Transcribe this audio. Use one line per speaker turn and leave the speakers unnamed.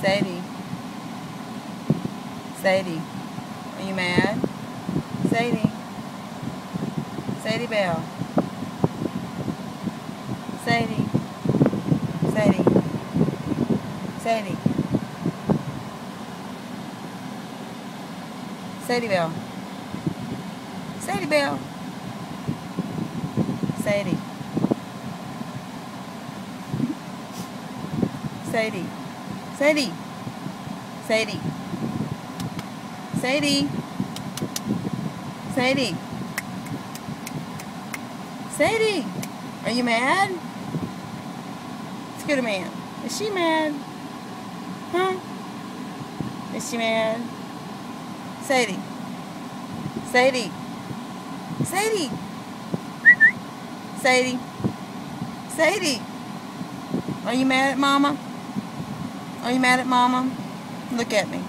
Sadie. Sadie. Are you mad? Sadie. Sadie Bell. Sadie. Sadie. Sadie. Sadie Bell. Sadie Bell. Sadie. Sadie. Sadie. Sadie. Sadie. Sadie. Sadie. Are you mad? Scooter Man. Is she mad? Huh? Is she mad? Sadie. Sadie. Sadie. Sadie. Sadie. Are you mad at Mama? Are you mad at Mama? Look at me.